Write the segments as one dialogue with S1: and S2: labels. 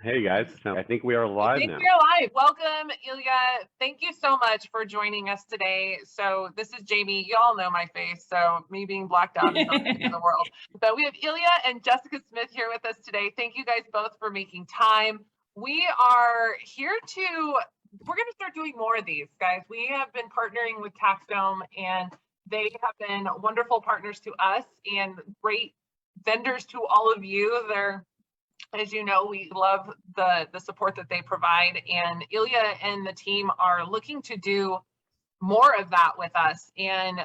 S1: Hey guys, I think we are
S2: I
S1: live
S2: think
S1: now.
S2: we're live. Welcome, Ilya. Thank you so much for joining us today. So this is Jamie. You all know my face, so me being blacked out is not the end of the world. But we have Ilya and Jessica Smith here with us today. Thank you guys both for making time. We are here we're going to start doing more of these, guys. We have been partnering with TaxDome, and they have been wonderful partners to us and great vendors to all of you. As you know, we love the support that they provide, and Ilya and the team are looking to do more of that with us and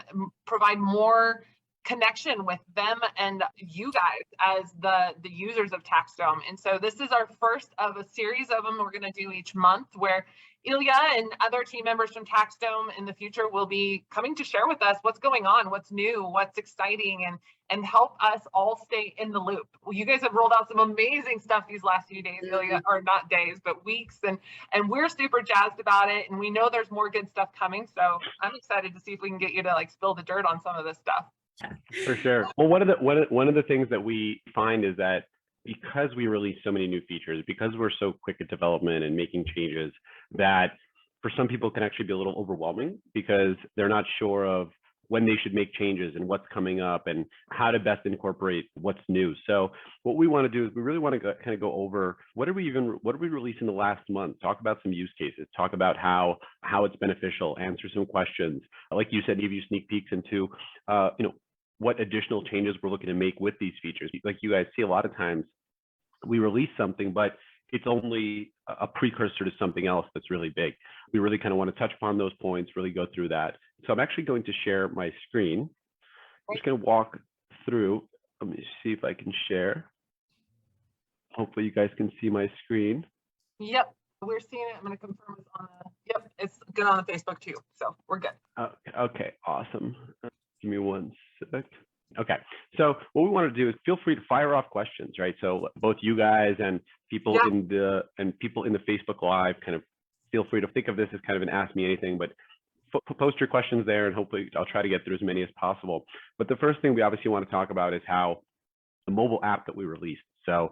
S2: provide more connection with them and you guys as the users of TaxDome. And so this is our first of a series of them we're going to do each month, where Ilya and other team members from TaxDome in the future will be coming to share with us what's going on, what's new, what's exciting, and help us all stay in the loop. Well, you guys have rolled out some amazing stuff these last few days, Ilya, or not days, but weeks, and we're super jazzed about it, and we know there's more good stuff coming. So I'm excited to see if we can get you to like spill the dirt on some of this stuff.
S1: For sure. Well, one of the things that we find is that because we release so many new features, because we're so quick at development and making changes, that for some people can actually be a little overwhelming because they're not sure of when they should make changes and what's coming up and how to best incorporate what's new. So what we want to do is we really want to kind of go over what did we release in the last month, talk about some use cases, talk about how it's beneficial, answer some questions. Like you said, give you sneak peeks into what additional changes we're looking to make with these features. Like you guys see, a lot of times we release something, but it's only a precursor to something else that's really big. We really kind of want to touch upon those points, really go through that. So I'm actually going to share my screen. I'm just going to walk through. Let me see if I can share. Hopefully you guys can see my screen.
S2: Yep, we're seeing it. I'm going to confirm it's on yep, it's good on the Facebook too. So we're good.
S1: Okay, awesome. Give me one sec. Okay, so what we want to do is feel free to fire off questions, right? So both you guys and people in the Facebook Live, kind of feel free to think of this as kind of an ask me anything, but post your questions there, and hopefully I'll try to get through as many as possible. But the first thing we obviously want to talk about is how the mobile app that we released. So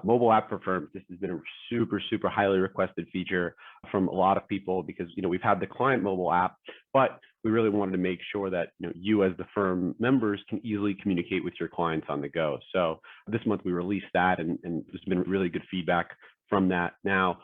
S1: mobile app for firms, this has been a super highly requested feature from a lot of people because we've had the client mobile app, but we really wanted to make sure that you as the firm members can easily communicate with your clients on the go. So this month we released that, and there's been really good feedback from that. Now,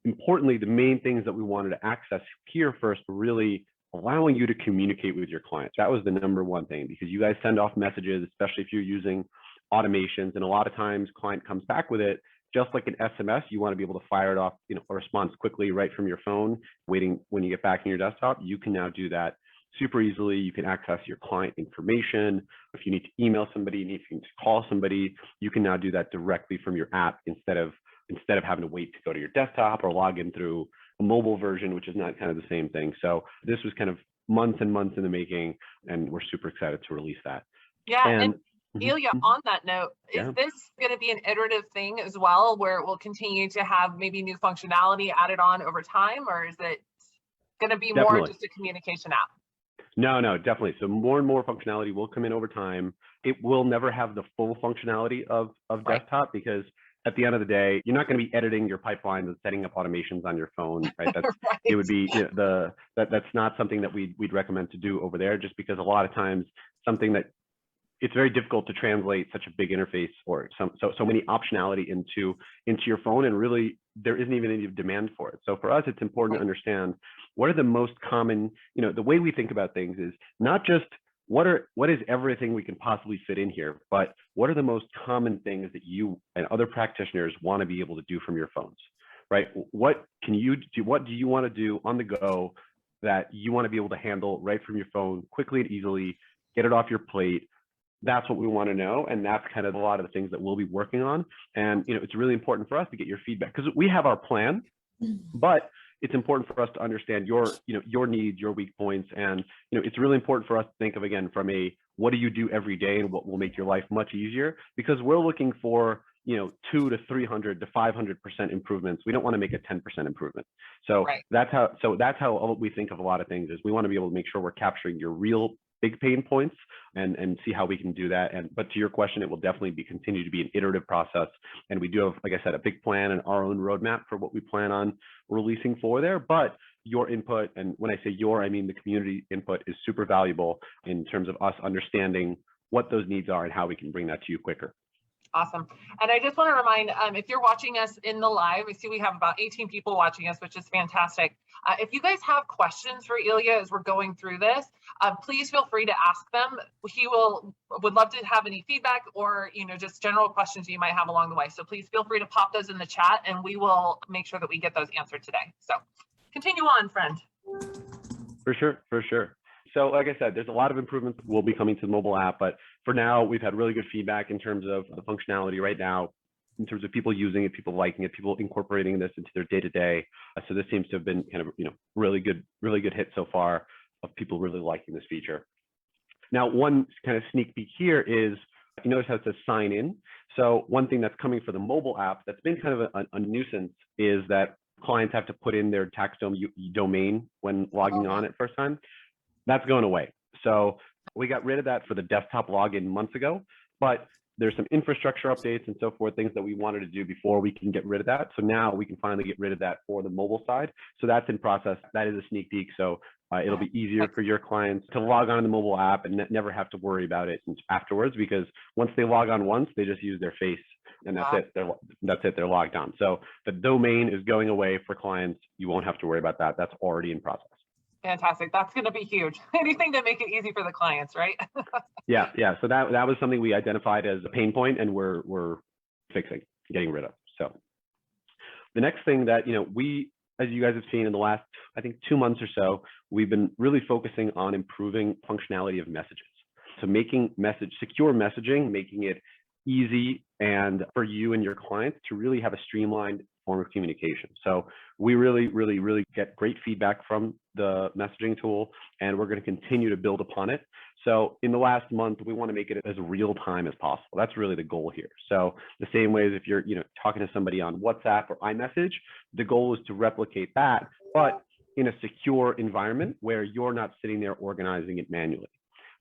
S1: importantly, the main things that we wanted to access here first were really allowing you to communicate with your clients. That was the number one thing, because you guys send off messages, especially if you're using automations, and a lot of times client comes back with it just like an SMS. You want to be able to fire it off, a response quickly right from your phone, waiting when you get back in your desktop. You can now do that super easily. You can access your client information. If you need to email somebody, if you need to call somebody, you can now do that directly from your app instead of having to wait to go to your desktop or log in through a mobile version, which is not kind of the same thing. So this was kind of months and months in the making, and we're super excited to release that.
S2: Yeah, and Ilya, on that note, is this going to be an iterative thing as well, where it will continue to have maybe new functionality added on over time, or is it going to be more just a communication app?
S1: No, definitely. So more and more functionality will come in over time. It will never have the full functionality of desktop, because at the end of the day, you're not going to be editing your pipelines and setting up automations on your phone, right? That's it would be that's not something that we'd recommend to do over there, just because a lot of times it's very difficult to translate such a big interface or so many optionality into your phone, and really there isn't even any demand for it. So for us, it's important to understand what are the most common, the way we think about things is not just what is everything we can possibly fit in here, but what are the most common things that you and other practitioners want to be able to do from your phones, right? What can you do? What do you want to do on the go that you want to be able to handle right from your phone quickly and easily, get it off your plate? That's what we want to know, and that's kind of a lot of the things that we'll be working on. And it's really important for us to get your feedback, because we have our plan, but it's important for us to understand your needs, your weak points, and it's really important for us to think of, again, from a what do you do every day and what will make your life much easier, because we're looking for 200 to 300 to 500% improvements. We don't want to make a 10% improvement. So that's how we think of a lot of things, is we want to be able to make sure we're capturing your real big pain points and see how we can do that. But to your question, it will definitely continue to be an iterative process. And we do have, like I said, a big plan and our own roadmap for what we plan on releasing for there. But your input, and when I say your, I mean the community input, is super valuable in terms of us understanding what those needs are and how we can bring that to you quicker.
S2: Awesome. And I just want to remind, if you're watching us in the live, we see we have about 18 people watching us, which is fantastic. If you guys have questions for Ilya as we're going through this, please feel free to ask them. He would love to have any feedback or, just general questions you might have along the way. So please feel free to pop those in the chat and we will make sure that we get those answered today. So continue on, friend.
S1: For sure. So like I said, there's a lot of improvements will be coming to the mobile app, but for now, we've had really good feedback in terms of the functionality right now, in terms of people using it, people liking it, people incorporating this into their day-to-day. So this seems to have been kind of, really good hit so far of people really liking this feature. Now, one kind of sneak peek here is, you notice how it says sign in. So one thing that's coming for the mobile app that's been kind of a nuisance is that clients have to put in their TaxDome domain when logging on it first time. That's going away. So we got rid of that for the desktop login months ago, but there's some infrastructure updates and so forth, things that we wanted to do before we can get rid of that. So now we can finally get rid of that for the mobile side. So that's in process. That is a sneak peek. So it'll be easier for your clients to log on in the mobile app and never have to worry about it afterwards, because once they log on once, they just use their face and that's it. They're logged on. So the domain is going away for clients. You won't have to worry about that. That's already in process.
S2: Fantastic. That's going to be huge. Anything to make it easy for the clients, right?
S1: Yeah. So that was something we identified as a pain point, and we're fixing, getting rid of. So the next thing that we, as you guys have seen in the last, I think 2 months or so, we've been really focusing on improving functionality of messages. So making secure messaging, making it easy and for you and your clients to really have a streamlined form of communication. So we really get great feedback from the messaging tool, and we're going to continue to build upon it. So in the last month, we want to make it as real time as possible. That's really the goal here. So the same way as if you're talking to somebody on WhatsApp or iMessage, the goal is to replicate that, but in a secure environment where you're not sitting there organizing it manually.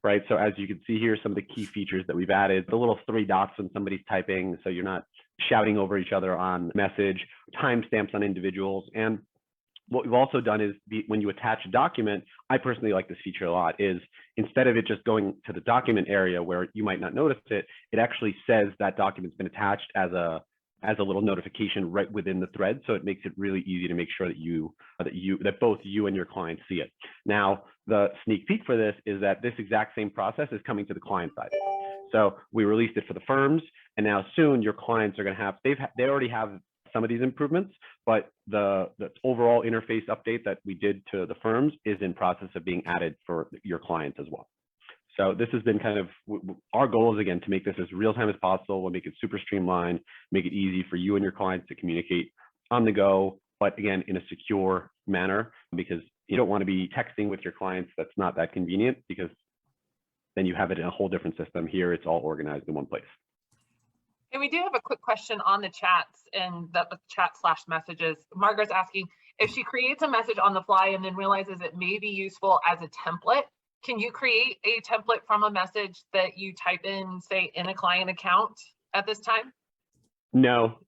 S1: Right. So as you can see here, some of the key features that we've added, the little 3 dots when somebody's typing, so you're not shouting over each other on message, timestamps on individuals. And what we've also done is when you attach a document, I personally like this feature a lot, is instead of it just going to the document area where you might not notice it, it actually says that document's been attached as a little notification right within the thread. So it makes it really easy to make sure that both you and your client see it. Now, the sneak peek for this is that this exact same process is coming to the client side. So we released it for the firms, and now soon your clients are going to have, they already have some of these improvements, but the overall interface update that we did to the firms is in process of being added for your clients as well. So this has been kind of, our goal is, again, to make this as real time as possible. We'll make it super streamlined, make it easy for you and your clients to communicate on the go, but again, in a secure manner, because you don't want to be texting with your clients. That's not that convenient, because then you have it in a whole different system. Here, it's all organized in one place.
S2: And we do have a quick question on the chats and the chat/messages. Margaret's asking, if she creates a message on the fly and then realizes it may be useful as a template, can you create a template from a message that you type in, say, in a client account at this time?
S1: No.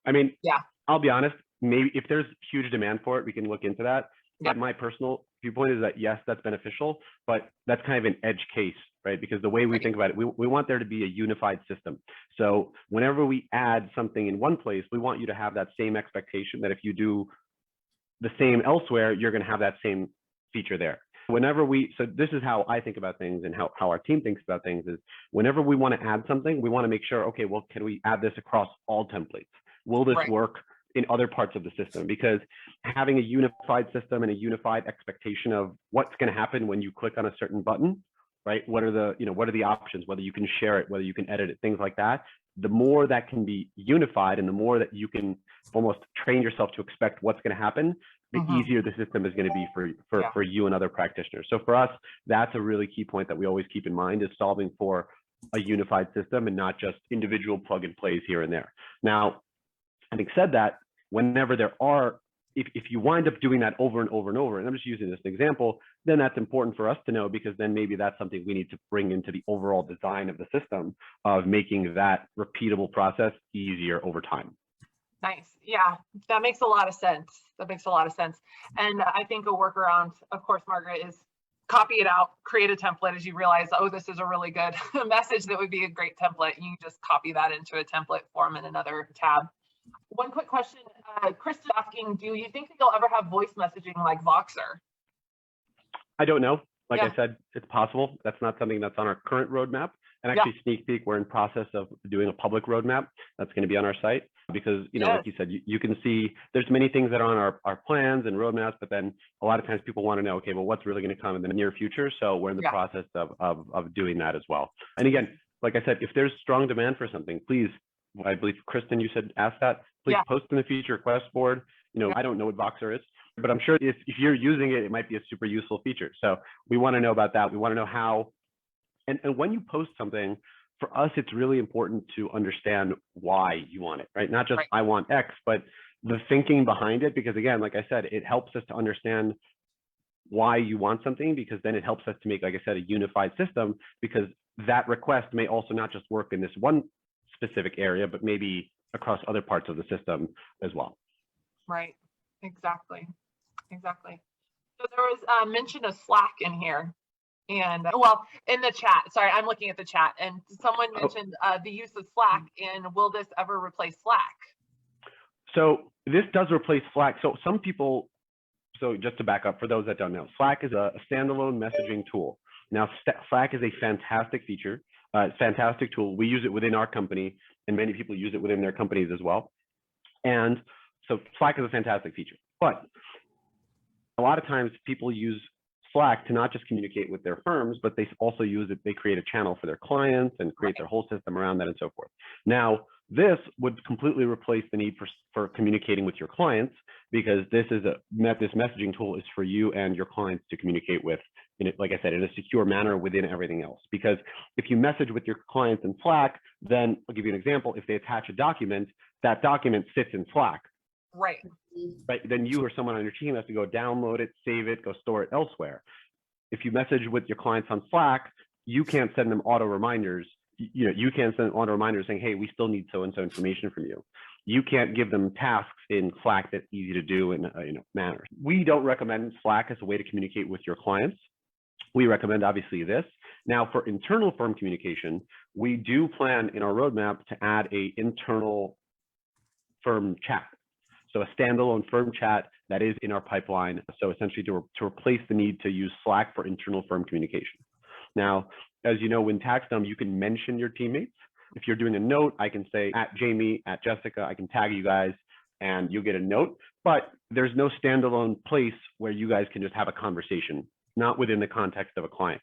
S1: I mean,
S2: yeah.
S1: I'll be honest, maybe if there's huge demand for it, we can look into that.
S2: Yeah.
S1: But my personal viewpoint is that, yes, that's beneficial, but that's kind of an edge case, right? Because the way we think about it, we want there to be a unified system. So whenever we add something in one place, we want you to have that same expectation that if you do the same elsewhere, you're going to have that same feature there. So this is how I think about things, and how our team thinks about things is, whenever we want to add something, we want to make sure, okay, well, can we add this across all templates? Will this work in other parts of the system? Because having a unified system and a unified expectation of what's going to happen when you click on a certain button, right? What are the options, whether you can share it, whether you can edit it, things like that. The more that can be unified and the more that you can almost train yourself to expect what's going to happen, the easier the system is going to be for you and other practitioners. So for us, that's a really key point that we always keep in mind, is solving for a unified system and not just individual plug and plays here and there. Now, having said that, whenever there are if you wind up doing that over and over and over, and I'm just using this as an example, then that's important for us to know, because then maybe that's something we need to bring into the overall design of the system of making that repeatable process easier over time.
S2: Nice. Yeah, that makes a lot of sense. That makes a lot of sense. And I think a workaround, of course, Margaret, is copy it out, create a template as you realize, oh, this is a really good message that would be a great template. You just copy that into a template form in another tab. One quick question, Chris is asking, do you think that you'll ever have voice messaging like Voxer?
S1: I don't know. Like I said, it's possible. That's not something that's on our current roadmap. And actually, sneak peek, we're in process of doing a public roadmap that's going to be on our site, because, you know, like you said, you can see there's many things that are on our plans and roadmaps, but then a lot of times people want to know, okay, well, what's really going to come in the near future? So we're in the process of doing that as well. And again, like I said, if there's strong demand for something, please, I believe, Kristen, you said ask that, please post in the feature request board. You know, I don't know what Voxer is, but I'm sure if you're using it, it might be a super useful feature. So we want to know about that. We want to know how. And when you post something, for us, it's really important to understand why you want it, right? Not just I want X, but the thinking behind it, because again, like I said, it helps us to understand why you want something, because then it helps us to make, like I said, a unified system, because that request may also not just work in this one specific area, but maybe across other parts of the system as well.
S2: Right, exactly, exactly. So there was mention of Slack in here. And well, in the chat, sorry, I'm looking at the chat, and someone mentioned the use of Slack, and will this ever replace Slack?
S1: So this does replace Slack. So some people, so just to back up, for those that don't know, Slack is a standalone messaging tool. Now, Slack is a fantastic feature, fantastic tool. We use it within our company, and many people use it within their companies as well. And so Slack is a fantastic feature, but a lot of times people use Slack to not just communicate with their firms, but they also use it, they create a channel for their clients and create their whole system around that and so forth. Now, this would completely replace the need for communicating with your clients, because this messaging tool is for you and your clients to communicate with, in it, like I said, in a secure manner within everything else. Because if you message with your clients in Slack, then I'll give you an example. If they attach a document, that document sits in Slack.
S2: Right.
S1: Then you or someone on your team has to go download it, save it, go store it elsewhere. If you message with your clients on Slack, you can't send them auto reminders. You know, you can't send auto reminders saying, hey, we still need so-and-so information from you. You can't give them tasks in Slack that's easy to do in a manner. We don't recommend Slack as a way to communicate with your clients. We recommend obviously this. Now, for internal firm communication, we do plan in our roadmap to add a internal firm chat. So a standalone firm chat that is in our pipeline. So essentially to replace the need to use Slack for internal firm communication. Now, as you know, in TaxDome, you can mention your teammates. If you're doing a note, I can say at Jamie, at Jessica, I can tag you guys and you'll get a note, but there's no standalone place where you guys can just have a conversation, not within the context of a client.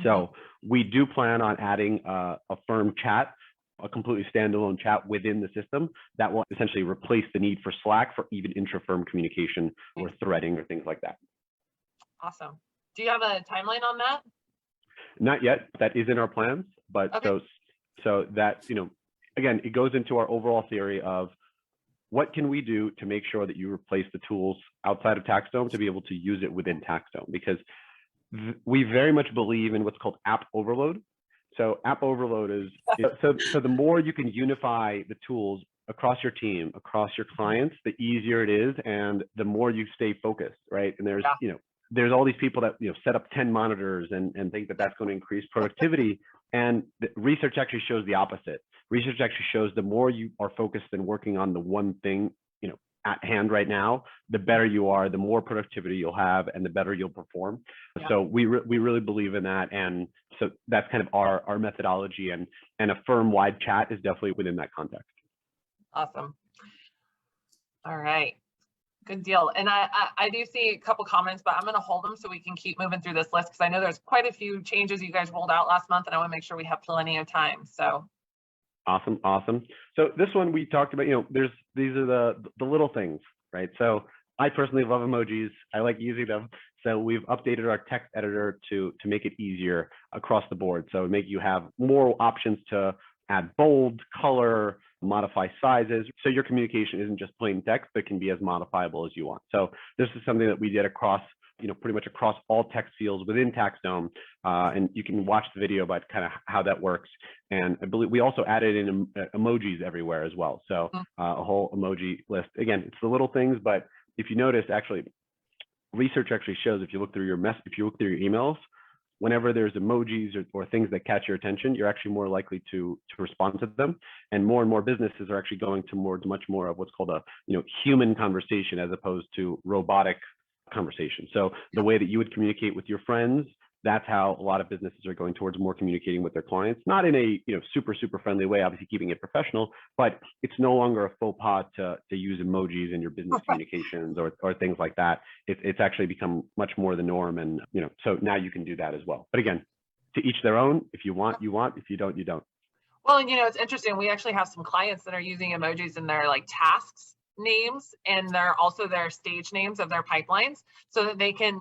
S1: So we do plan on adding a firm chat, a completely standalone chat within the system that will essentially replace the need for Slack for even intra-firm communication or threading or things like that.
S2: Awesome. Do you have a timeline on that?
S1: Not yet. That is in our plans, but so that, you know, again, it goes into our overall theory of what can we do to make sure that you replace the tools outside of TaxDome to be able to use it within TaxDome, because we very much believe in what's called app overload. So app overload is, so the more you can unify the tools across your team, across your clients, the easier it is, and the more you stay focused, right? And there's, you know, there's all these people that, you know, set up 10 monitors and think that that's going to increase productivity. And the research actually shows the opposite. Research actually shows the more you are focused and working on the one thing, you know, at hand right now, the better you are, the more productivity you'll have, and the better you'll perform. So we really believe in that, and so that's kind of our methodology, and a firm-wide chat is definitely within that context.
S2: Awesome. All right, good deal. And I do see a couple comments, but I'm going to hold them so we can keep moving through this list, because I know there's quite a few changes you guys rolled out last month, and I want to make sure we have plenty of time. So.
S1: Awesome. So this one we talked about, you know, these are the little things, right? So I personally love emojis. I like using them. So we've updated our text editor to make it easier across the board. So make you have more options to add bold, color, modify sizes. So your communication isn't just plain text, but can be as modifiable as you want. So this is something that we did across, pretty much across all text fields within TaxDome. And you can watch the video about kind of how that works. And I believe we also added in emojis everywhere as well. So a whole emoji list. Again, it's the little things, but if you notice, actually, research actually shows if you look through your emails, whenever there's emojis or things that catch your attention, you're actually more likely to respond to them. And more businesses are actually going towards much more of what's called a human conversation as opposed to robotic conversation. So the way that you would communicate with your friends, that's how a lot of businesses are going towards more communicating with their clients, not in a super friendly way, obviously keeping it professional, but it's no longer a faux pas to use emojis in your business communications or things like that. It's actually become much more the norm, and so now you can do that as well. But again, to each their own. If you want, you want. If you don't, you don't.
S2: Well, and it's interesting. We actually have some clients that are using emojis in their tasks names, and they're also their stage names of their pipelines, so that they can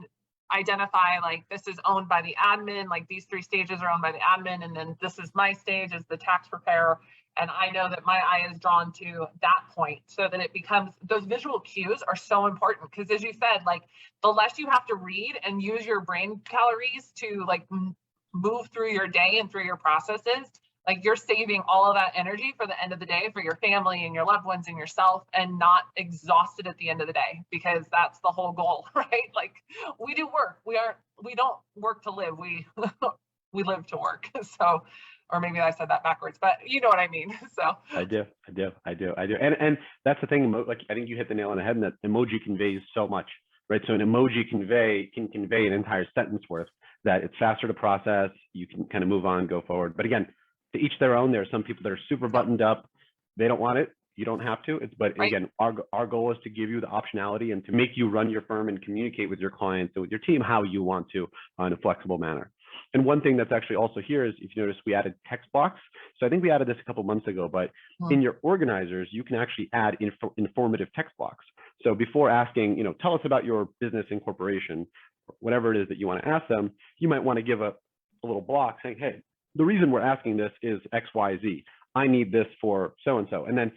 S2: identify this is owned by the admin, these 3 stages are owned by the admin, and then this is my stage as the tax preparer, and I know that my eye is drawn to that point, so that it becomes, those visual cues are so important, because as you said, the less you have to read and use your brain calories to move through your day and through your processes, you're saving all of that energy for the end of the day for your family and your loved ones and yourself, and not exhausted at the end of the day, because that's the whole goal, right? We do work. We don't work to live. We live to work. So, or maybe I said that backwards, but you know what I mean. So
S1: I do. And that's the thing. I think you hit the nail on the head, and that emoji conveys so much, right? So an emoji can convey an entire sentence worth, that it's faster to process. You can kind of move on, go forward. But again, to each their own. There are some people that are super buttoned up. They don't want it. You don't have to. But again, our goal is to give you the optionality and to make you run your firm and communicate with your clients and with your team how you want to in a flexible manner. And one thing that's actually also here is, if you notice, we added text blocks. So I think we added this a couple months ago, but in your organizers, you can actually add informative text blocks. So before asking, tell us about your business incorporation, whatever it is that you want to ask them, you might want to give a little block saying, hey, the reason we're asking this is X, Y, Z. I need this for so-and-so. And then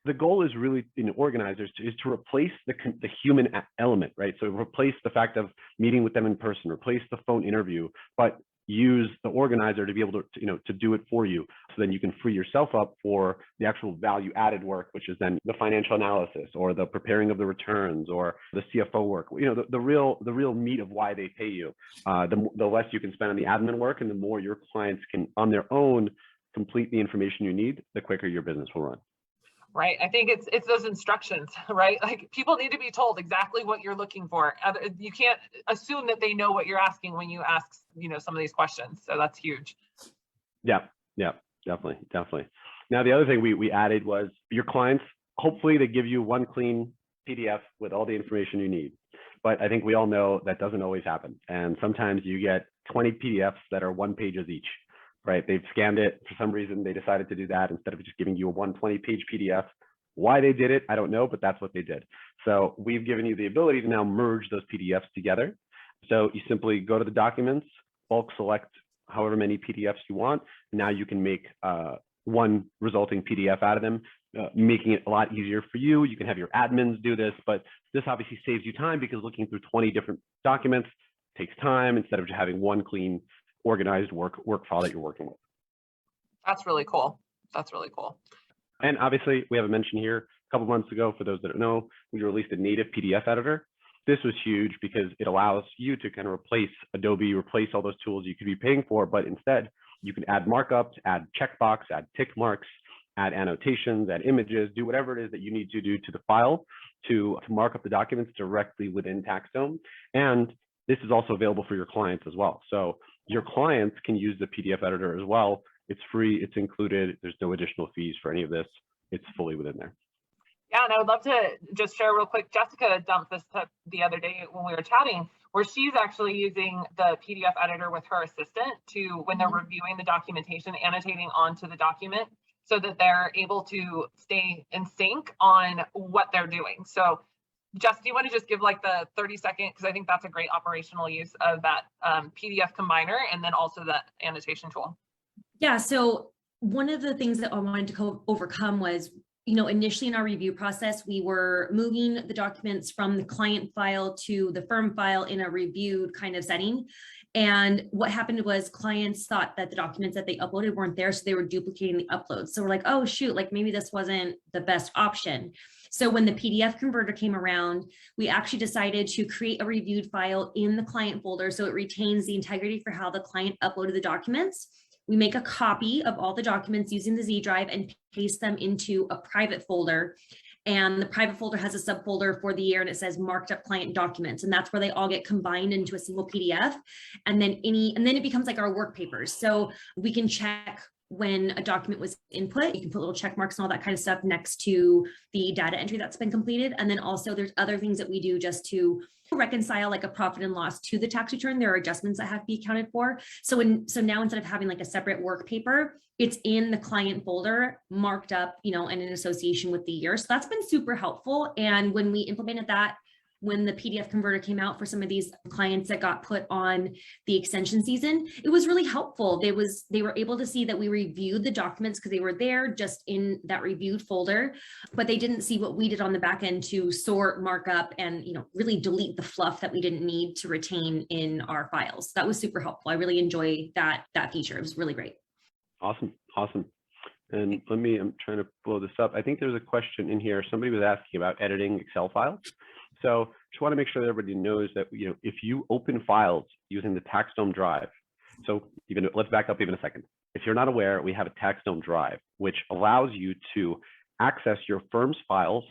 S1: the goal is really in organizers is to replace the human element, right? So replace the fact of meeting with them in person, replace the phone interview, but use the organizer to be able to do it for you. So then you can free yourself up for the actual value added work, which is then the financial analysis or the preparing of the returns or the CFO work, the real meat of why they pay you. The less you can spend on the admin work, and the more your clients can on their own complete the information you need, the quicker your business will run.
S2: Right. I think it's those instructions, right? People need to be told exactly what you're looking for. You can't assume that they know what you're asking when you ask, some of these questions. So that's huge.
S1: Yeah, definitely. Now, the other thing we added was your clients, hopefully they give you one clean PDF with all the information you need. But I think we all know that doesn't always happen. And sometimes you get 20 PDFs that are 1 pages each. Right, they've scanned it for some reason. They decided to do that instead of just giving you a 120-page PDF. Why they did it, I don't know, but that's what they did. So we've given you the ability to now merge those PDFs together. So you simply go to the documents, bulk select however many PDFs you want. Now you can make one resulting PDF out of them, making it a lot easier for you. You can have your admins do this, but this obviously saves you time, because looking through 20 different documents takes time instead of just having one clean, organized work file that you're working with.
S2: That's really cool.
S1: And obviously, we have a mention here. A couple months ago, for those that don't know, we released a native PDF editor. This was huge because it allows you to kind of replace Adobe, replace all those tools you could be paying for, but instead you can add markups, add checkbox, add tick marks, add annotations, add images, do whatever it is that you need to do to the file to mark up the documents directly within TaxDome. And this is also available for your clients as well. So your clients can use the PDF editor as well. It's free, it's included. There's no additional fees for any of this. It's fully within there.
S2: Yeah, and I would love to just share real quick. Jessica dumped this the other day when we were chatting, where she's actually using the PDF editor with her assistant to, when they're reviewing the documentation, annotating onto the document so that they're able to stay in sync on what they're doing. So Jess, do you want to just give like the 30-second, because I think that's a great operational use of that PDF combiner, and then also that annotation tool.
S3: Yeah, so one of the things that I wanted to overcome was, initially in our review process, we were moving the documents from the client file to the firm file in a reviewed kind of setting. And what happened was clients thought that the documents that they uploaded weren't there, so they were duplicating the uploads. So we're like, oh shoot, like maybe this wasn't the best option. So when the PDF converter came around, we actually decided to create a reviewed file in the client folder so it retains the integrity for how the client uploaded the documents. We make a copy of all the documents using the Z drive and paste them into a private folder. And the private folder has a subfolder for the year and it says marked up client documents. And that's where they all get combined into a single PDF. And then it becomes like our work papers. So we can check when a document was input, you can put little check marks and all that kind of stuff next to the data entry that's been completed. And then also there's other things that we do just to reconcile like a profit and loss to the tax return. There are adjustments that have to be accounted for. So now instead of having like a separate work paper, it's in the client folder marked up, and in association with the year. So that's been super helpful. And when we implemented that, when the PDF converter came out for some of these clients that got put on the extension season, it was really helpful. They were able to see that we reviewed the documents because they were there just in that reviewed folder, but they didn't see what we did on the back end to sort, markup, and really delete the fluff that we didn't need to retain in our files. That was super helpful. I really enjoy that feature. It was really great.
S1: Awesome. And I'm trying to blow this up. I think there's a question in here. Somebody was asking about editing Excel files. So just want to make sure that everybody knows that, if you open files using the TaxDome drive, so let's back up even a second. If you're not aware, we have a TaxDome drive, which allows you to access your firm's files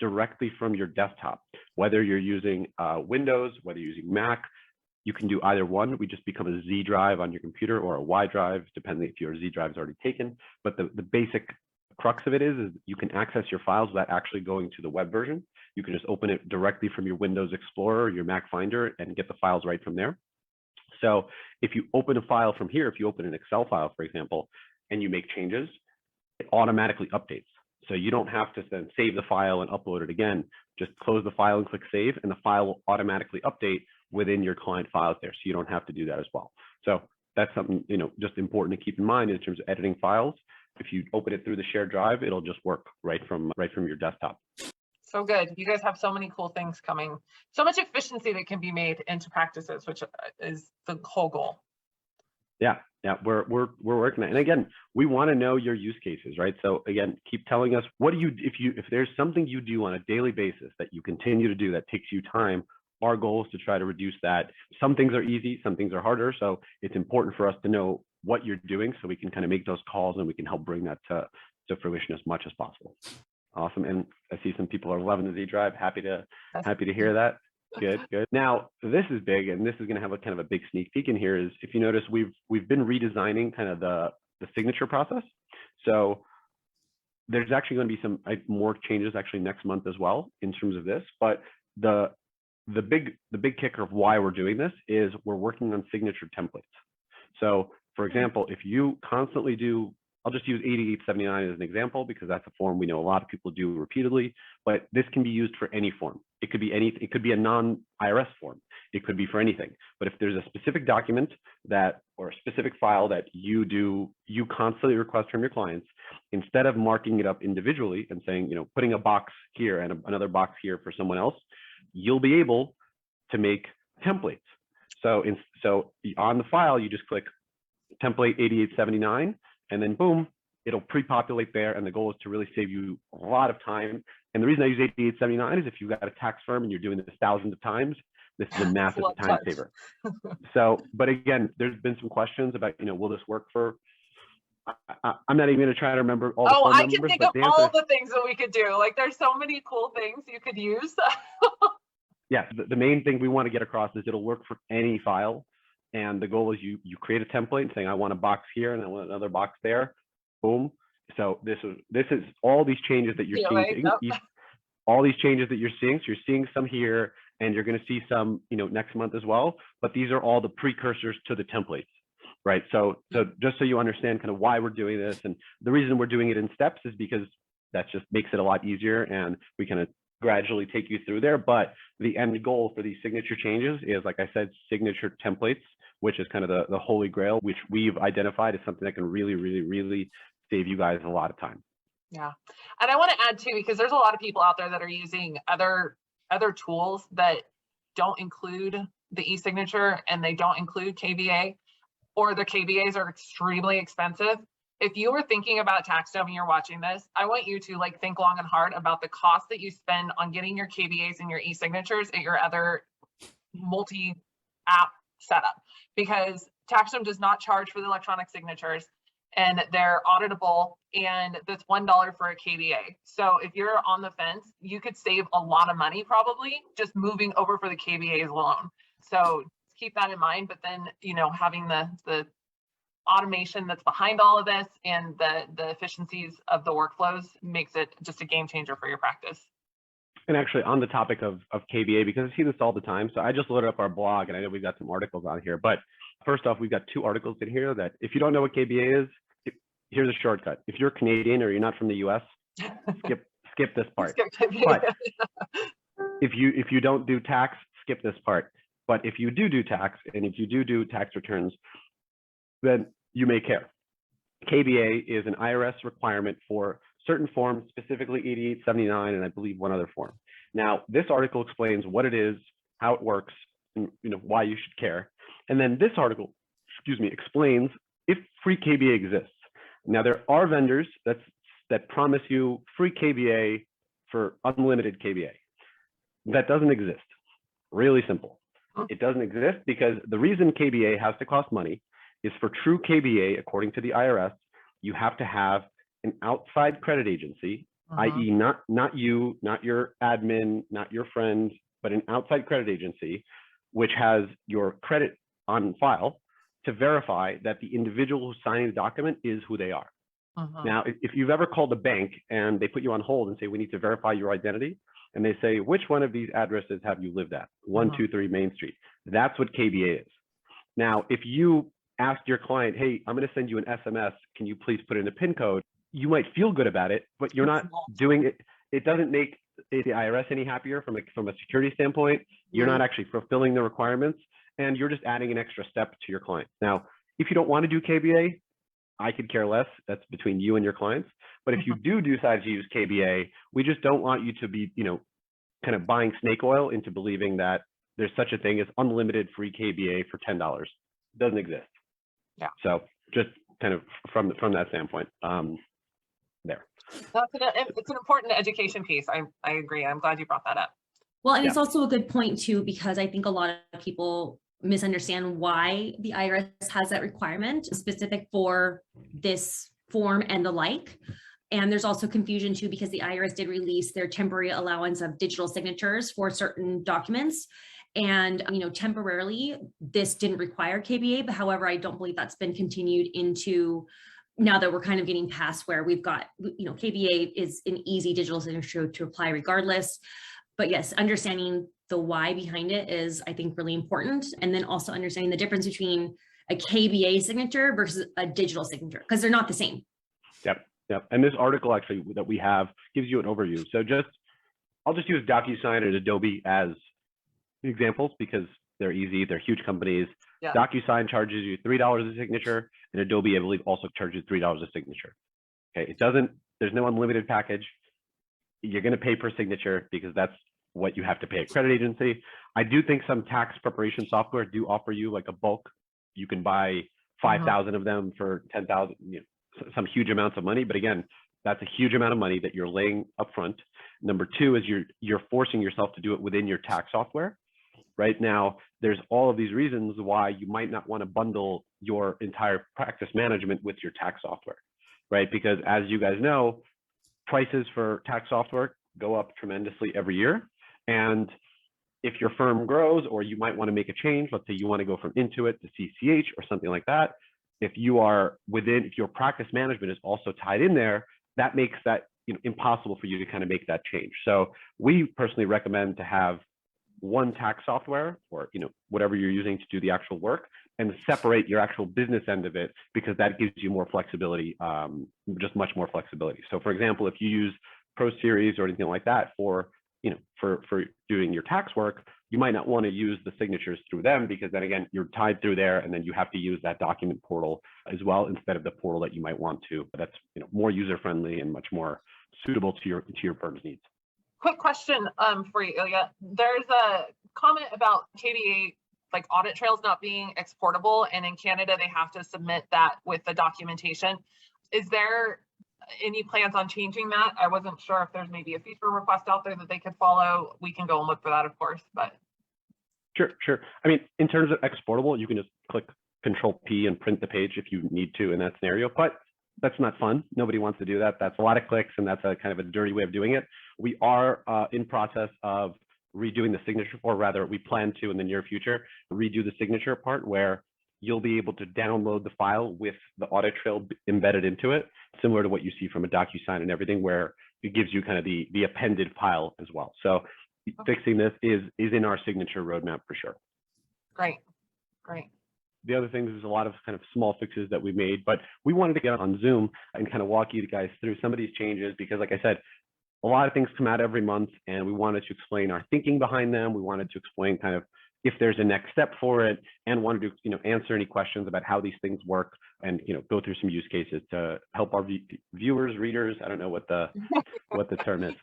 S1: directly from your desktop, whether you're using Windows, whether you're using Mac. You can do either one. We just become a Z drive on your computer or a Y drive, depending if your Z drive is already taken. But the basic crux of it is you can access your files without actually going to the web version. You can just open it directly from your Windows Explorer or your Mac Finder and get the files right from there. So if you open a file from here, if you open an Excel file, for example, and you make changes, it automatically updates. So you don't have to then save the file and upload it again. Just close the file and click save, and the file will automatically update within your client files there. So you don't have to do that as well. So that's something, just important to keep in mind in terms of editing files. If you open it through the shared drive, it'll just work right from your desktop.
S2: So good. You guys have so many cool things coming. So much efficiency that can be made into practices, which is the whole goal.
S1: Yeah, we're working on it. And again, we want to know your use cases, right? So again, keep telling us, what do you, if there's something you do on a daily basis that you continue to do that takes you time, our goal is to try to reduce that. Some things are easy, some things are harder. So it's important for us to know what you're doing so we can kind of make those calls and we can help bring that to fruition as much as possible. Awesome. And I see some people are loving the Z drive. Happy to hear that. Good. Now, this is big, and this is going to have a kind of a big sneak peek in here. Is if you notice, we've been redesigning kind of the signature process. So there's actually going to be some more changes actually next month as well in terms of this. But the big kicker of why we're doing this is we're working on signature templates. So for example, if you constantly do, I'll just use 8879 as an example because that's a form we know a lot of people do repeatedly, but this can be used for any form. It could be it could be a non-IRS form. It could be for anything. But if there's a specific document or a specific file that you constantly request from your clients, instead of marking it up individually and saying, putting a box here and another box here for someone else, you'll be able to make templates. So on the file, you just click template 8879, and then boom, it'll pre-populate there. And the goal is to really save you a lot of time. And the reason I use 8879 is if you've got a tax firm and you're doing this thousands of times, this is a massive time saver. So, but again, there's been some questions about, will this work for, I'm not even going to try to remember all the phone numbers.
S2: I can think of all the things that we could do. Like there's so many cool things you could use.
S1: Yeah, the main thing we want to get across is it'll work for any file. And the goal is you create a template saying, I want a box here and I want another box there. Boom. So this is all these changes that you're seeing. Right? All these changes that you're seeing. So you're seeing some here and you're going to see some, next month as well. But these are all the precursors to the templates, right? So just so you understand kind of why we're doing this, and the reason we're doing it in steps is because that just makes it a lot easier and we can gradually take you through there. But the end goal for these signature changes is, like I said, signature templates, which is kind of the holy grail, which we've identified as something that can really, really, really save you guys a lot of time.
S2: Yeah. And I want to add too, because there's a lot of people out there that are using other tools that don't include the e-signature and they don't include KBA, or the KBAs are extremely expensive. If you were thinking about TaxDome and you're watching this, I want you to like think long and hard about the cost that you spend on getting your KBAs and your e-signatures at your other multi-app setup, because TaxDome does not charge for the electronic signatures and they're auditable, and that's $1 for a KBA. So if you're on the fence, you could save a lot of money probably just moving over for the KBAs alone. So keep that in mind, but then, you know, having the automation that's behind all of this and the efficiencies of the workflows makes it just a game changer for your practice.
S1: And actually on the topic of KBA, because I see this all the time, so I just loaded up our blog and I know we've got some articles on here, but first off, we've got 2 articles in here that if you don't know what KBA is, here's a shortcut. If you're Canadian or you're not from the US, skip this part. But if you don't do tax, skip this part. But if you do tax, and if you do tax returns, then you may care. KBA is an IRS requirement for certain forms, specifically 8879, and I believe one other form. Now, this article explains what it is, how it works, and why you should care. And then this article, explains if free KBA exists. Now, there are vendors that promise you free KBA for unlimited KBA. That doesn't exist. Really simple. It doesn't exist because the reason KBA has to cost money is for true KBA, according to the IRS, you have to have an outside credit agency, i.e. not you, not your admin, not your friend, but an outside credit agency, which has your credit on file to verify that the individual who's signing the document is who they are. Now, if you've ever called a bank and they put you on hold and say, we need to verify your identity, and they say, which one of these addresses have you lived at? 123 Main Street. That's what KBA is. Now, if you ask your client, hey, I'm going to send you an SMS, can you please put in a PIN code? You might feel good about it, but you're not doing it. It doesn't make the IRS any happier from a security standpoint. You're not actually fulfilling the requirements, and you're just adding an extra step to your client. Now, if you don't want to do KBA, I could care less. That's between you and your clients. But if you do decide to use KBA, we just don't want you to be, kind of buying snake oil into believing that there's such a thing as unlimited free KBA for $10. It doesn't exist.
S2: Yeah.
S1: So just kind of from that standpoint, there.
S2: It's an important education piece. I agree. I'm glad you brought that up.
S3: Well, and it's also a good point too, because I think a lot of people misunderstand why the IRS has that requirement specific for this form and the like. And there's also confusion too, because the IRS did release their temporary allowance of digital signatures for certain documents. And, temporarily, this didn't require KBA, but however, I don't believe that's been continued into now that we're kind of getting past where we've got, KBA is an easy digital signature to apply regardless. But yes, understanding the why behind it is, I think, really important. And then also understanding the difference between a KBA signature versus a digital signature, because they're not the same.
S1: Yep. And this article actually that we have gives you an overview. So I'll just use DocuSign and Adobe as examples because they're easy. They're huge companies. Yeah. DocuSign charges you $3 a signature, and Adobe, I believe, also charges $3 a signature. Okay, there's no unlimited package. You're going to pay per signature because that's what you have to pay a credit agency. I do think some tax preparation software do offer you like a bulk. You can buy 5,000 of them for 10,000, some huge amounts of money. But again, that's a huge amount of money that you're laying up front. Number two is you're forcing yourself to do it within your tax software. Right now, there's all of these reasons why you might not want to bundle your entire practice management with your tax software, right? Because as you guys know, prices for tax software go up tremendously every year. And if your firm grows, or you might want to make a change, let's say you want to go from Intuit to CCH or something like that. If your practice management is also tied in there, that makes that impossible for you to kind of make that change. So we personally recommend to have one tax software, or whatever you're using to do the actual work, and separate your actual business end of it, because that gives you more flexibility, just much more flexibility. So for example, if you use Pro Series or anything like that for doing your tax work, you might not want to use the signatures through them, because then again, you're tied through there, and then you have to use that document portal as well, instead of the portal that you might want to. But that's, you know, more user-friendly and much more suitable to your firm's needs.
S2: Quick question for you, Ilya. There's a comment about KBA, like audit trails not being exportable, and in Canada they have to submit that with the documentation. Is there any plans on changing that? I wasn't sure if there's maybe a feature request out there that they could follow. We can go and look for that, of course, but.
S1: Sure. I mean, in terms of exportable, you can just click Control P and print the page if you need to in that scenario, but that's not fun. Nobody wants to do that. That's a lot of clicks, and that's a kind of a dirty way of doing it. We are in process of redoing the signature, or rather we plan to in the near future redo the signature part, where you'll be able to download the file with the audit trail embedded into it, similar to what you see from a DocuSign and everything, where it gives you kind of the appended file as well. So fixing this is in our signature roadmap for sure.
S2: Great.
S1: The other things is a lot of kind of small fixes that we made, but we wanted to get on Zoom and kind of walk you guys through some of these changes, because like I said, a lot of things come out every month, and we wanted to explain our thinking behind them. We wanted to explain kind of if there's a next step for it, and wanted to, you know, answer any questions about how these things work, and, you know, go through some use cases to help our viewers, readers. I don't know what the term is.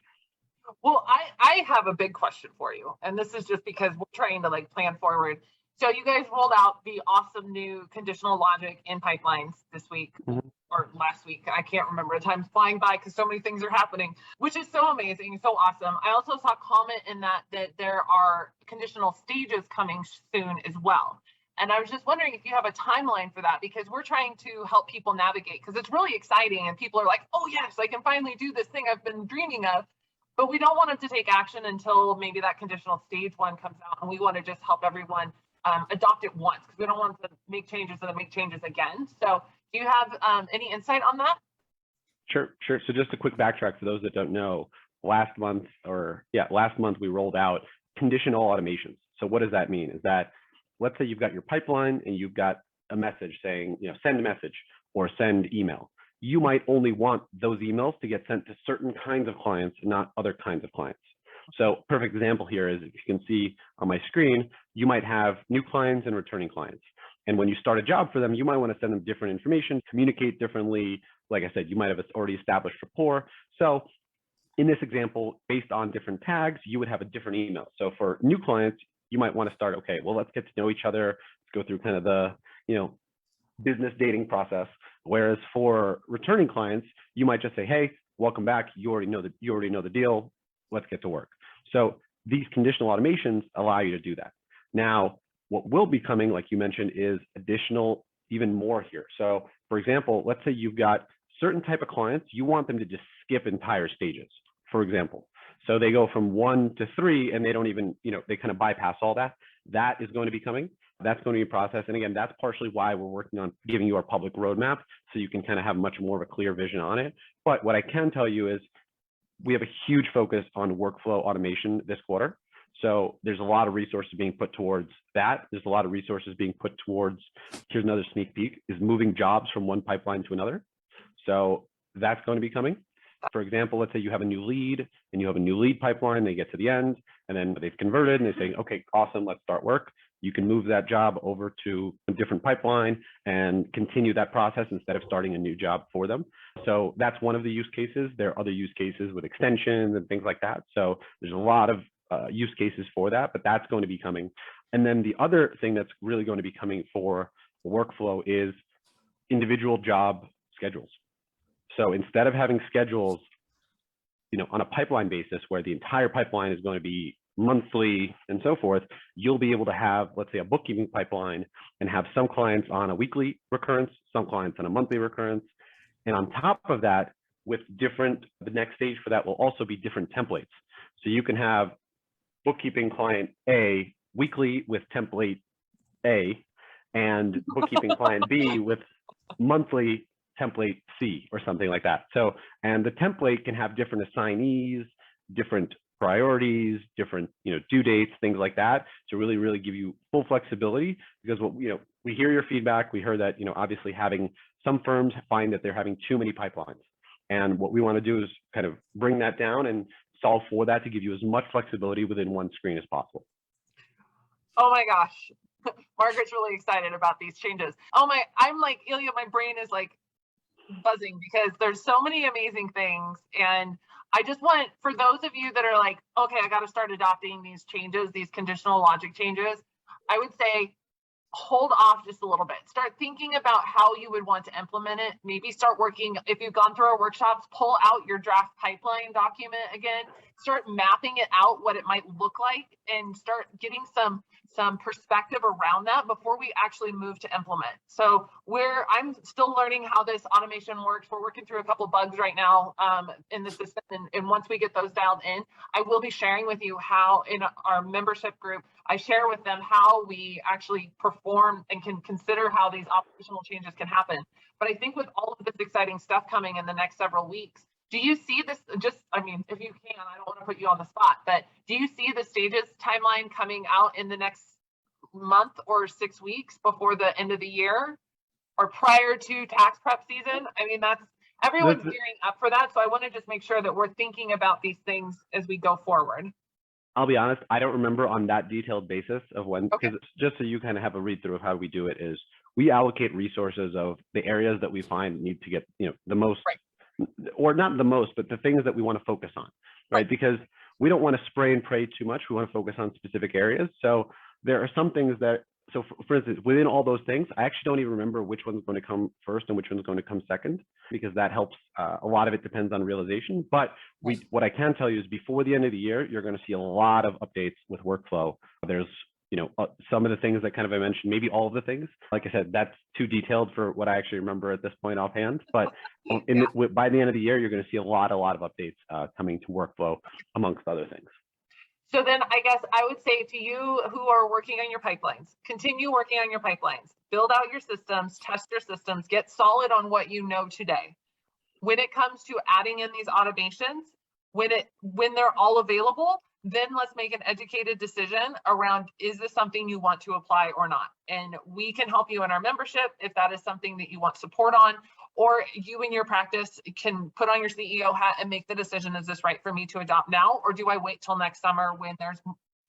S2: Well, I have a big question for you, and this is just because we're trying to like plan forward. So you guys rolled out the awesome new conditional logic in pipelines this week. Or last week. I can't remember. Time's flying by because so many things are happening, which is so amazing, so awesome. I also saw a comment in that there are conditional stages coming soon as well. And I was just wondering if you have a timeline for that, because we're trying to help people navigate, because it's really exciting and people are like, oh yes, I can finally do this thing I've been dreaming of. But we don't want them to take action until maybe that conditional stage one comes out, and we want to just help everyone adopt it once, because we don't want to make changes and then make changes again. So do you have any insight on that?
S1: Sure. So just a quick backtrack for those that don't know, last month we rolled out conditional automations. So what does that mean? Is that, let's say you've got your pipeline and you've got a message saying, you know, send a message or send email. You might only want those emails to get sent to certain kinds of clients, not other kinds of clients. So perfect example here is, if you can see on my screen, you might have new clients and returning clients. And when you start a job for them, you might want to send them different information, communicate differently. Like I said, you might have already established rapport. So in this example, based on different tags, you would have a different email. So for new clients, you might want to start, okay, well, let's get to know each other. Let's go through kind of the, you know, business dating process. Whereas for returning clients, you might just say, hey, welcome back. You already know the deal. Let's get to work. So these conditional automations allow you to do that. Now, what will be coming, like you mentioned, is additional, even more here. So for example, let's say you've got certain type of clients, you want them to just skip entire stages, for example. So they go from 1 to 3 and they don't even, you know, they kind of bypass all that. That is going to be coming. That's going to be a process. And again, that's partially why we're working on giving you our public roadmap, so you can kind of have much more of a clear vision on it. But what I can tell you is we have a huge focus on workflow automation this quarter. So there's a lot of resources being put towards that. There's a lot of resources being put towards, here's another sneak peek, is moving jobs from one pipeline to another. So that's going to be coming. For example, let's say you have a new lead and you have a new lead pipeline, they get to the end and then they've converted and they say, okay, awesome, let's start work. You can move that job over to a different pipeline and continue that process instead of starting a new job for them. So that's one of the use cases. There are other use cases with extensions and things like that. So there's a lot of use cases for that, but that's going to be coming. And then the other thing that's really going to be coming for workflow is individual job schedules. So instead of having schedules, you know, on a pipeline basis where the entire pipeline is going to be monthly and so forth, you'll be able to have, let's say, a bookkeeping pipeline and have some clients on a weekly recurrence, some clients on a monthly recurrence. And on top of that, with different, the next stage for that will also be different templates. So you can have bookkeeping client A weekly with template A, and bookkeeping client B with monthly template C or something like that. So, and the template can have different assignees, different priorities, different, you know, due dates, things like that, to really give you full flexibility. Because what, you know, we hear your feedback. We heard that, you know, obviously having some firms find that they're having too many pipelines, and what we want to do is kind of bring that down and solve for that to give you as much flexibility within one screen as possible.
S2: Oh my gosh. Margaret's really excited about these changes. Oh my, I'm like, Ilya, my brain is like buzzing because there's so many amazing things. And I just want, for those of you that are like, okay, I got to start adopting these changes, these conditional logic changes, I would say hold off just a little bit. Start thinking about how you would want to implement it. Maybe start working, if you've gone through our workshops, pull out your draft pipeline document again, start mapping it out, what it might look like, and start getting some perspective around that before we actually move to implement. So I'm still learning how this automation works. We're working through a couple bugs right now in the system. And once we get those dialed in, I will be sharing with you how in our membership group, I share with them how we actually perform and can consider how these operational changes can happen. But I think with all of this exciting stuff coming in the next several weeks, do you see this, just, I mean, if you can, I don't want to put you on the spot, but do you see the stages timeline coming out in the next month or 6 weeks before the end of the year or prior to tax prep season? I mean, everyone's gearing up for that. So I want to just make sure that we're thinking about these things as we go forward.
S1: I'll be honest, I don't remember on that detailed basis of when, because just so you kind of have a read through of how we do it is we allocate resources of the areas that we find need to get, the most, or not the most, but the things that we want to focus on, right? Because we don't want to spray and pray too much. We want to focus on specific areas. So there are some things that, so for instance, within all those things, I actually don't even remember which one's going to come first and which one's going to come second, because that helps. A lot of it depends on realization. But what I can tell you is before the end of the year, you're going to see a lot of updates with workflow. There's, some of the things that kind of I mentioned, maybe all of the things. Like I said, that's too detailed for what I actually remember at this point offhand. But by the end of the year, you're going to see a lot of updates coming to workflow, amongst other things.
S2: So then I guess I would say to you who are working on your pipelines, continue working on your pipelines, build out your systems, test your systems, get solid on what you know today. When it comes to adding in these automations, when they're all available, then let's make an educated decision around, is this something you want to apply or not? And we can help you in our membership if that is something that you want support on, or you in your practice can put on your CEO hat and make the decision, is this right for me to adopt now? Or do I wait till next summer when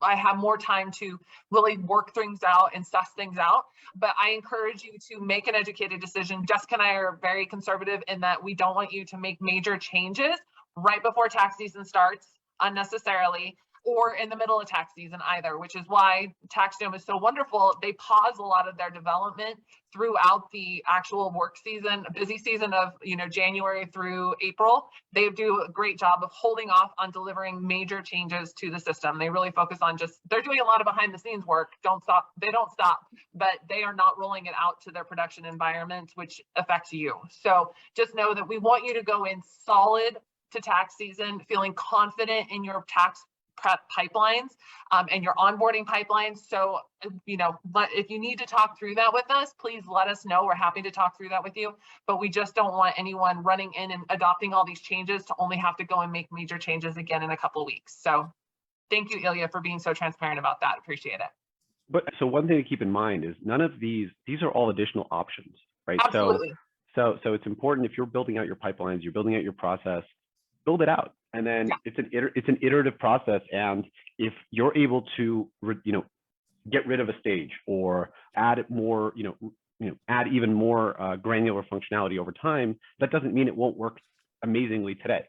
S2: I have more time to really work things out and suss things out? But I encourage you to make an educated decision. Jessica and I are very conservative in that we don't want you to make major changes right before tax season starts unnecessarily, or in the middle of tax season either, which is why TaxDome is so wonderful. They pause a lot of their development throughout the actual work season, busy season of January through April. They do a great job of holding off on delivering major changes to the system. They really focus on they're doing a lot of behind the scenes work. They don't stop, but they are not rolling it out to their production environment, which affects you. So just know that we want you to go in solid to tax season, feeling confident in your tax prep pipelines and your onboarding pipelines. So, if you need to talk through that with us, please let us know. We're happy to talk through that with you, but we just don't want anyone running in and adopting all these changes to only have to go and make major changes again in a couple of weeks. So thank you, Ilya, for being so transparent about that. Appreciate it.
S1: But so one thing to keep in mind is none of these are all additional options, right?
S2: Absolutely.
S1: So it's important if you're building out your pipelines, you're building out your process, build it out. And then it's an iterative process. And if you're able to, get rid of a stage or add more, add even more granular functionality over time, that doesn't mean it won't work amazingly today,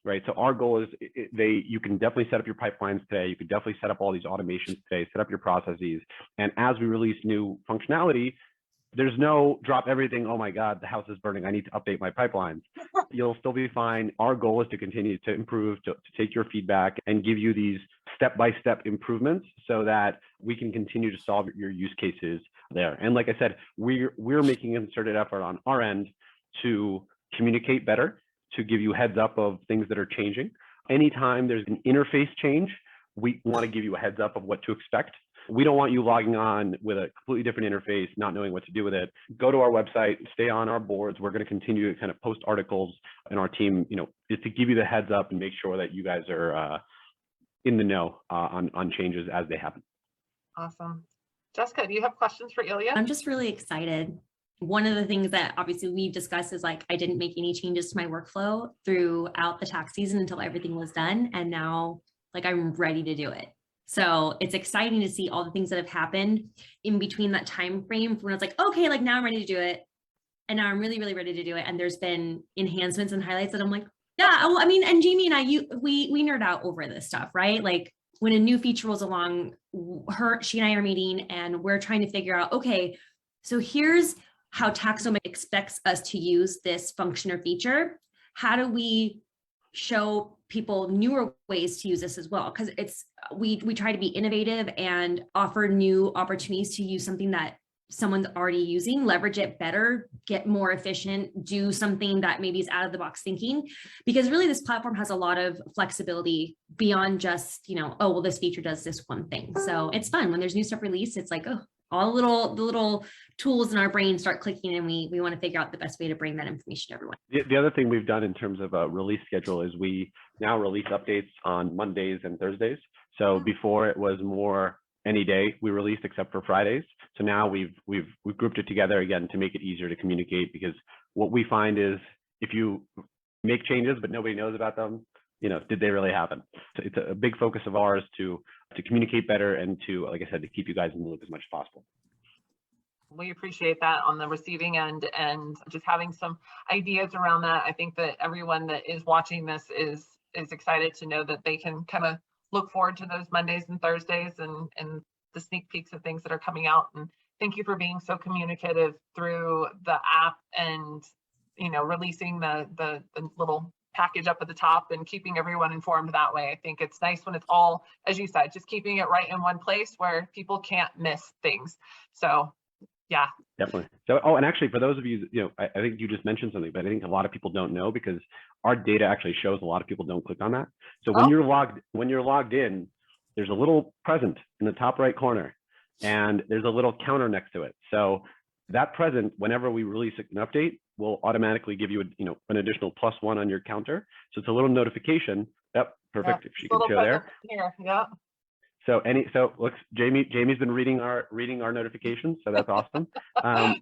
S1: right? So our goal is you can definitely set up your pipelines today. You can definitely set up all these automations today, set up your processes. And as we release new functionality, there's no drop everything. Oh my God, the house is burning. I need to update my pipelines. You'll still be fine. Our goal is to continue to improve, to take your feedback and give you these step-by-step improvements so that we can continue to solve your use cases there. And like I said, we're making a concerted effort on our end to communicate better, to give you heads up of things that are changing. Anytime there's an interface change, we want to give you a heads up of what to expect. We don't want you logging on with a completely different interface, not knowing what to do with it. Go to our website, stay on our boards. We're going to continue to kind of post articles, and our team, is to give you the heads up and make sure that you guys are in the know on changes as they happen.
S2: Awesome. Jessica, do you have questions for Ilya?
S3: I'm just really excited. One of the things that obviously we've discussed is I didn't make any changes to my workflow throughout the tax season until everything was done. And now I'm ready to do it. So it's exciting to see all the things that have happened in between that time frame when it's like, okay, like now I'm ready to do it. And now I'm really, really ready to do it. And there's been enhancements and highlights that I'm like, yeah, well, I mean, and Jamie and I, we nerd out over this stuff, right? Like when a new feature rolls along, she and I are meeting and we're trying to figure out, okay, so here's how TaxDome expects us to use this function or feature. How do we show people newer ways to use this as well? Because we try to be innovative and offer new opportunities to use something that someone's already using, leverage it better, get more efficient, do something that maybe is out of the box thinking, because really this platform has a lot of flexibility beyond just, oh, well, this feature does this one thing. So it's fun when there's new stuff released. It's like, oh, all the little tools in our brain start clicking, and we want to figure out the best way to bring that information to everyone.
S1: The other thing we've done in terms of a release schedule is we now release updates on Mondays and Thursdays. So before it was more any day we released except for Fridays. So now we've grouped it together again to make it easier to communicate, because what we find is if you make changes but nobody knows about them, did they really happen? So it's a big focus of ours to communicate better and to, like I said, to keep you guys in the loop as much as possible.
S2: We appreciate that on the receiving end, and just having some ideas around that. I think that everyone that is watching this is excited to know that they can kind of look forward to those Mondays and Thursdays and the sneak peeks of things that are coming out. And thank you for being so communicative through the app and, releasing the little package up at the top and keeping everyone informed that way. I think it's nice when it's all, as you said, just keeping it right in one place where people can't miss things. So yeah.
S1: Definitely. So, and actually for those of you, I think you just mentioned something, but I think a lot of people don't know, because our data actually shows a lot of people don't click on that. So when you're logged in, there's a little present in the top right corner, and there's a little counter next to it. So that present, whenever we release an update, will automatically give you an additional +1 on your counter. So it's a little notification. Yep, perfect. If she can show there.
S2: Here, yeah.
S1: So looks, Jamie's been reading our notifications, so that's awesome.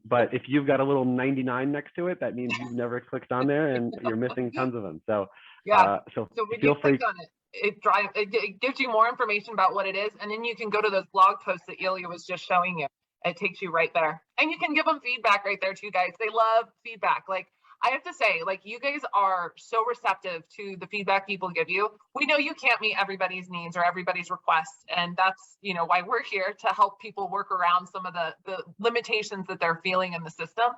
S1: But if you've got a little 99 next to it, that means you've never clicked on there and you're missing tons of them. So
S2: yeah. So when
S1: feel
S2: you
S1: free.
S2: click on it, it gives you more information about what it is, and then you can go to those blog posts that Ilya was just showing you. It takes you right there, and you can give them feedback right there too, guys. They love feedback. Like, I have to say, like, you guys are so receptive to the feedback people give you. We know you can't meet everybody's needs or everybody's requests, and that's why we're here, to help people work around some of the limitations that they're feeling in the system.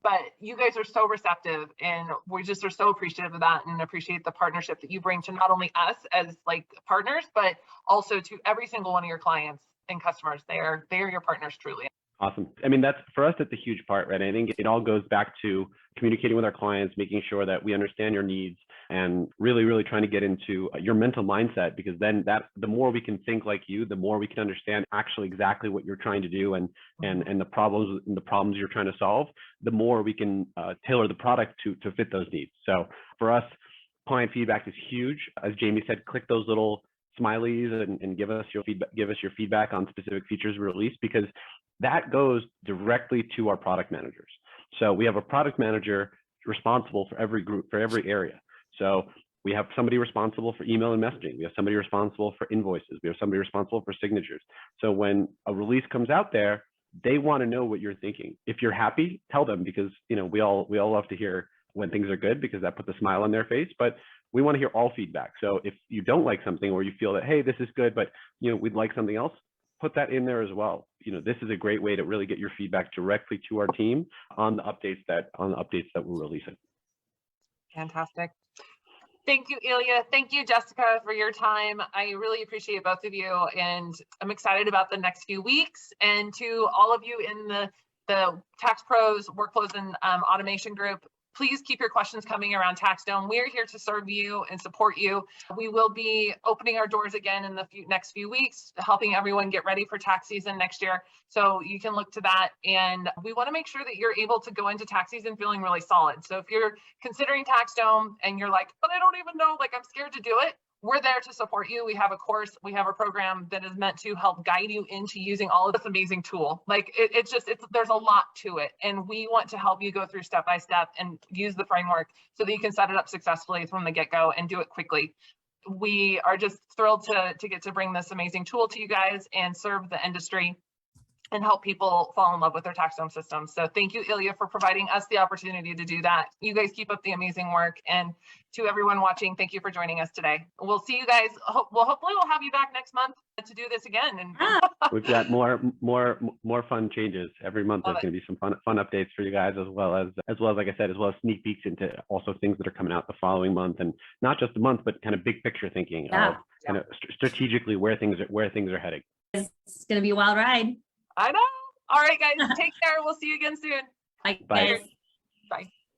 S2: But you guys are so receptive, and we just are so appreciative of that, and appreciate the partnership that you bring to not only us as like partners, but also to every single one of your clients and customers. They are your partners, truly.
S1: Awesome. I mean, that's a huge part, right? I think it all goes back to communicating with our clients, making sure that we understand your needs, and really, really trying to get into your mental mindset, because then the more we can think like you, the more we can understand actually exactly what you're trying to do and the problems you're trying to solve, the more we can tailor the product to fit those needs. So for us, client feedback is huge. As Jamie said, click those little smileys and give us your feedback on specific features released, because that goes directly to our product managers. So we have a product manager responsible for every group, for every area. So we have somebody responsible for email and messaging. We have somebody responsible for invoices. We have somebody responsible for signatures. So when a release comes out there, they want to know what you're thinking. If you're happy, tell them, because we all love to hear when things are good, because that puts a smile on their face. But we want to hear all feedback. So if you don't like something, or you feel that, hey, this is good, but we'd like something else, put that in there as well. This is a great way to really get your feedback directly to our team on the updates that we're releasing.
S2: Fantastic. Thank you, Ilya. Thank you, Jessica, for your time. I really appreciate both of you, and I'm excited about the next few weeks. And to all of you in the Tax Pros Workflows and Automation group, please keep your questions coming around TaxDome. We're here to serve you and support you. We will be opening our doors again in the next few weeks, helping everyone get ready for tax season next year. So you can look to that. And we want to make sure that you're able to go into tax season feeling really solid. So if you're considering TaxDome and you're like, but I don't even know, like, I'm scared to do it, we're there to support you. We have a course, we have a program that is meant to help guide you into using all of this amazing tool. Like, there's a lot to it. And we want to help you go through step by step and use the framework so that you can set it up successfully from the get-go and do it quickly. we are just thrilled to get to bring this amazing tool to you guys and serve the industry and help people fall in love with their TaxDome system. So thank you, Ilya, for providing us the opportunity to do that. You guys keep up the amazing work. And to everyone watching, thank you for joining us today. We'll see you guys. Hopefully we'll have you back next month to do this again. And
S1: we've got more fun changes every month. There's going to be some fun updates for you guys, as well as like I said, as well as sneak peeks into also things that are coming out the following month, and not just a month, but kind of big picture thinking of kind of strategically where things are heading.
S3: It's going to be a wild ride.
S2: I know. All right, guys, take care. We'll see you again soon.
S3: Bye.
S2: Bye. Bye.